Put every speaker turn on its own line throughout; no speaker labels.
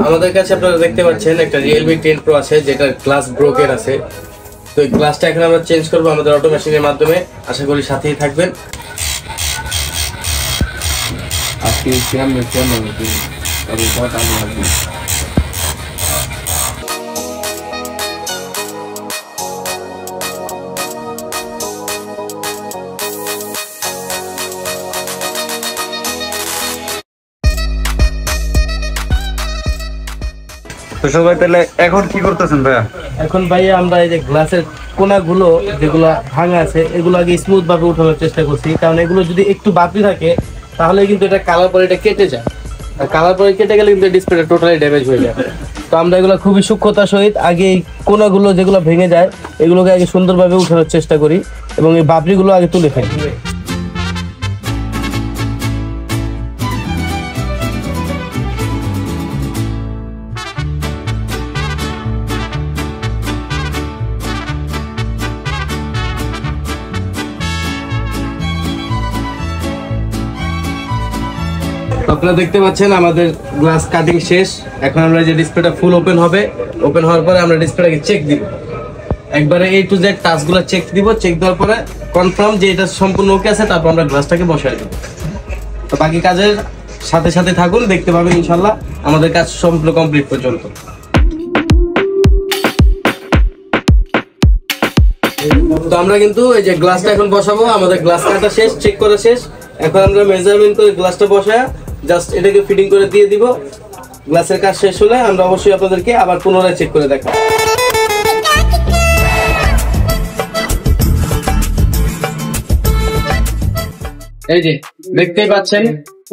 আমাদের কাছে আপনারা দেখতে পাচ্ছেন একটা Realme 10 Pro আছে, যেটা গ্লাস ব্রোকেন আছে। তো এই গ্লাসটা এখন আমরা চেঞ্জ করবো আমাদের অটো মেশিনের মাধ্যমে। আশা করি সাথেই থাকবেন।
তো সবাই তাহলে এখন কি করতেছেন ভাইয়া?
এখন ভাইয়া আমরা এই যে গ্লাসের কোনাগুলো যেগুলো ভাঙা আছে এগুলো আগে স্মুথ ভাবে উঠানোর চেষ্টা করছি, কারণ এগুলো যদি একটু বাকি থাকে তাহলে কিন্তু এটা কালার পরে এটা কেটে যায়, আর কালার পরে কেটে গেলে কিন্তু ডিসপ্লেটা টোটালি ড্যামেজ হয়ে যায়। তো আমরা এগুলো খুবই সূক্ষ্মতার সহিত আগে এই কোনাগুলো যেগুলো ভেঙে যায় এগুলোকে আগে সুন্দরভাবে উঠানোর চেষ্টা করি এবং এই বাবরিগুলো আগে তুলে ফেলি। আপনারা দেখতে পাচ্ছেন আমাদের গ্লাস কাটিং শেষ। এখন আমরা যে ডিসপ্লেটা ফুল ওপেন হবে, ওপেন হওয়ার পরে আমরা ডিসপ্লেটাকে চেক দিব, একবারে A to Z টাচগুলো চেক দিব। চেক দেওয়ার পরে কনফার্ম যে এটা সম্পূর্ণ ওকে আছে, তারপর আমরা গ্লাসটাকে বসাই দেব। তো বাকি কাজের সাথে সাথে থাকুন, দেখতে পাবেন ইনশাল্লাহ আমাদের কাজ সম্পূর্ণ কমপ্লিট পর্যন্ত। তো আমরা কিন্তু এই যে গ্লাসটা এখন বসাবো, আমাদের গ্লাস কাটা শেষ, চেক করা শেষ। এখন আমরা মেজারমেন্ট করে গ্লাসটা বসায় জাস্ট এটাকে ফিটিং করে দিয়ে দিব। গ্লাসের কাজ শেষ হলে আমরা অবশ্যই আপনাদেরকে আবার পুনরায় চেক করে দেখাবো। এই যে দেখতেই পাচ্ছেন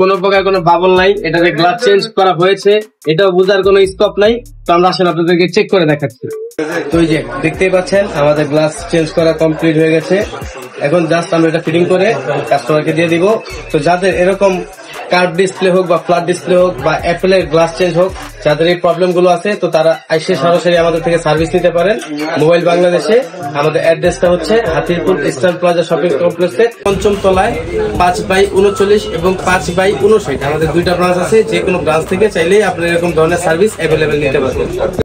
কোনো প্রকার কোনো বাবল নাই, এটাতে গ্লাস চেঞ্জ করা হয়েছে, এটাও বোঝার কোনো স্কোপ নাই। তো আমরা আসলে আপনাদেরকে চেক করে দেখাচ্ছি। তো এই যে দেখতেই পাচ্ছেন আমাদের গ্লাস চেঞ্জ করা কমপ্লিট হয়ে গেছে। এখন জাস্ট আমরা এটা ফিটিং করে কাস্টমারকে দিয়ে দিব। তো যাদের এরকম কার্ভ ডিসপ্লে হোক বা ফ্ল্যাট ডিসপ্লে হোক বা অ্যাপেলের গ্লাস চেঞ্জ হোক, যাদের এই প্রবলেম গুলো আছে, তো তারা এসে সরাসরি আমাদের থেকে সার্ভিস নিতে পারেন। মোবাইল বাংলাদেশে আমাদের অ্যাড্রেসটা হচ্ছে হাতিরপুল ইস্টার্ন প্লাজা শপিং কমপ্লেক্সের ৫ম তলায় 5/39 এবং 5/59 আমাদের দুইটা ব্রাঞ্চ আছে। যে কোনো ব্রাঞ্চ থেকে চাইলেই আপনারা এরকম ধরনের সার্ভিস অ্যাভেলেবেল নিতে পারবেন।